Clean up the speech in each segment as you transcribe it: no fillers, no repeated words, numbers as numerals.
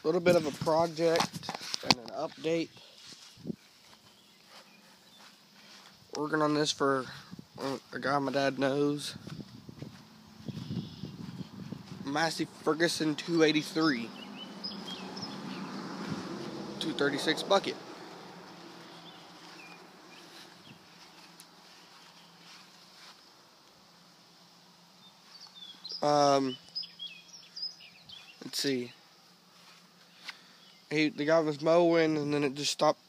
A little bit of a project and an update. Working on this for a guy my dad knows. Massey Ferguson 283. 236 bucket. Let's see. The guy was mowing and then it just stopped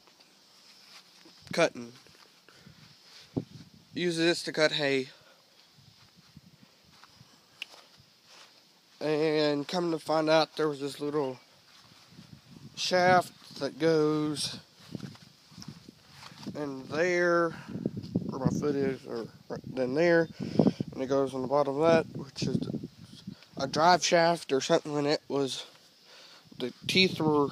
cutting. Use this to cut hay. And come to find out, there was this little shaft that goes in there, where my foot is, or right then there, and it goes on the bottom of that, which is a drive shaft or something. And it was, the teeth were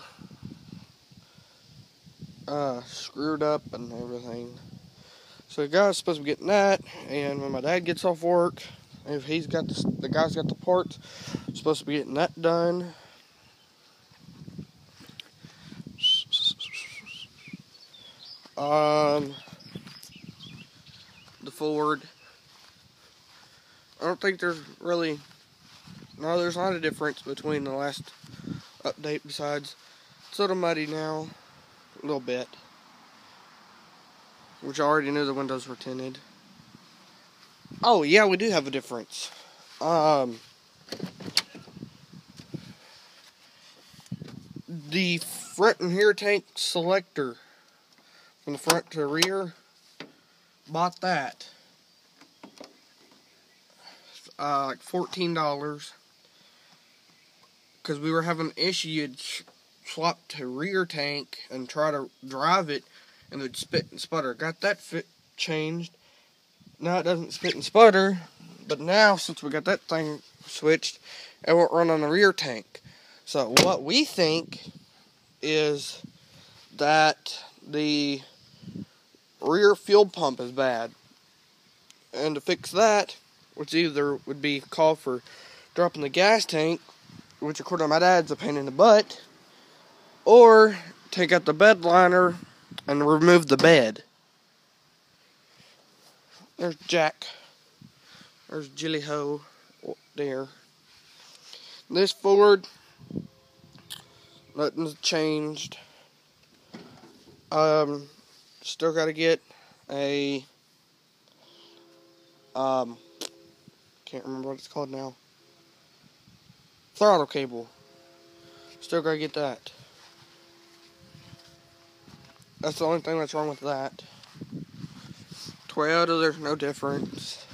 screwed up and everything. So the guy's supposed to be getting that, and when my dad gets off work, if he's got the guy's got the parts, supposed to be getting that done. The Ford. I don't think there's really, no, there's not a difference between the last update besides it's a little muddy now, a little bit, which I already knew the windows were tinted. Oh yeah, we do have a difference. The front and rear tank selector from the front to rear, bought that like $14 because we were having an issue. You'd swap to rear tank and try to drive it and it would spit and sputter. Got that changed. Now it doesn't spit and sputter, but now since we got that thing switched, it won't run on the rear tank. So what we think is that the rear fuel pump is bad, and to fix that, which either would be call for dropping the gas tank, which according to my dad's a pain in the butt, or take out the bed liner and remove the bed. There's Jack. There's Jilly Ho there. This Ford, nothing's changed. Still got to get a can't remember what it's called now. Throttle cable. Still got to get that. That's the only thing that's wrong with that. Toyota, there's no difference.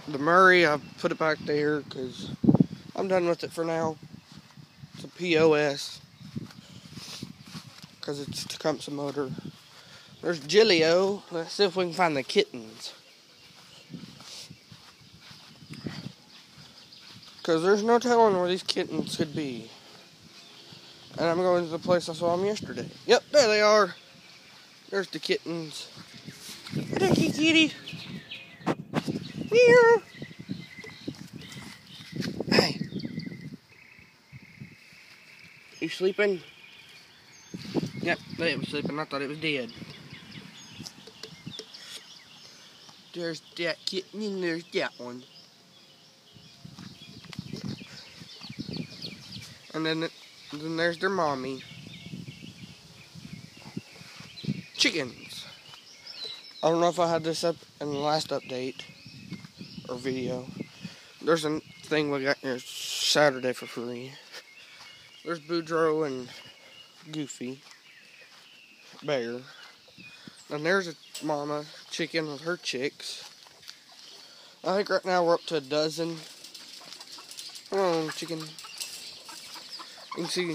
The Murray, I put it back there because I'm done with it for now. It's a POS because it's a Tecumseh motor. There's Jillio. Let's see if we can find the kittens. Because there's no telling where these kittens could be. And I'm going to the place I saw them yesterday. Yep, there they are. There's the kittens. Ducky kitty. Meow. Hey. You sleeping? Yep, it was sleeping. I thought it was dead. There's that kitten and there's that one. And then there's their mommy. Chickens. I don't know if I had this up in the last update or video. There's a thing we got here Saturday for free. There's Boudreaux and Goofy Bear. And there's a mama chicken with her chicks. I think right now we're up to a dozen. Come on, chicken. You can see.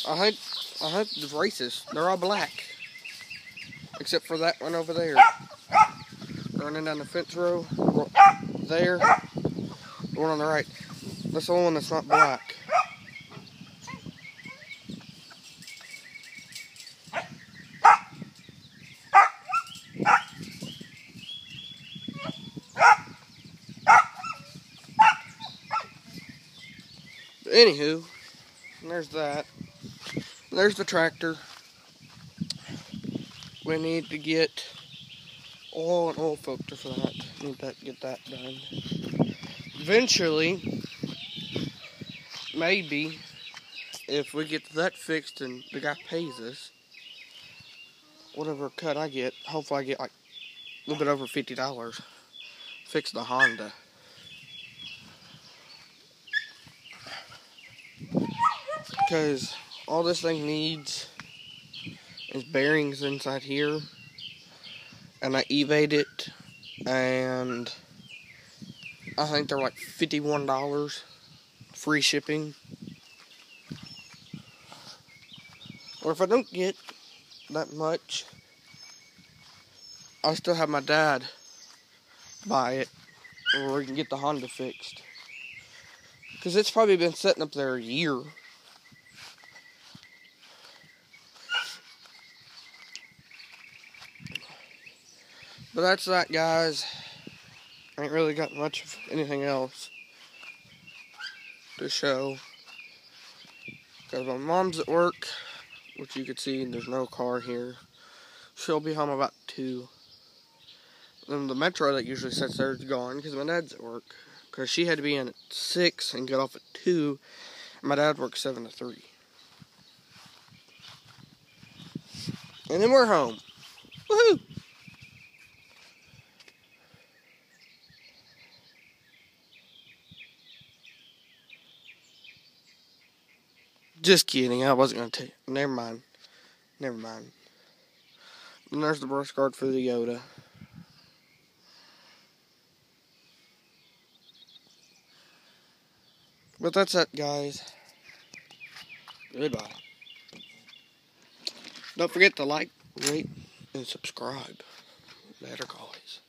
I hope the racist. They're all black, except for that one over there, running down the fence row. There, the one on the right. That's the only one that's not black. Anywho, there's that. There's the tractor. We need to get oil and oil filter for that. Get that done. Eventually, maybe, if we get that fixed and the guy pays us, whatever cut I get, hopefully I get like a little bit over $50. Fix the Honda. Because all this thing needs is bearings inside here. And I eBayed it. And I think they're like $51. Free shipping. Or if I don't get that much, I'll still have my dad buy it. Or we can get the Honda fixed. Because it's probably been sitting up there a year. But that's that, guys. I ain't really got much of anything else to show. Because my mom's at work, which you can see there's no car here. She'll be home about 2. Then the Metro that usually sits there is gone because my dad's at work. Because she had to be in at 6 and get off at 2. And my dad works 7 to 3. And then we're home. Woohoo! Just kidding, I wasn't going to tell you. Never mind. And there's the brush guard for the Yoda. But that's it, guys. Goodbye. Don't forget to like, rate, and subscribe. Later, guys.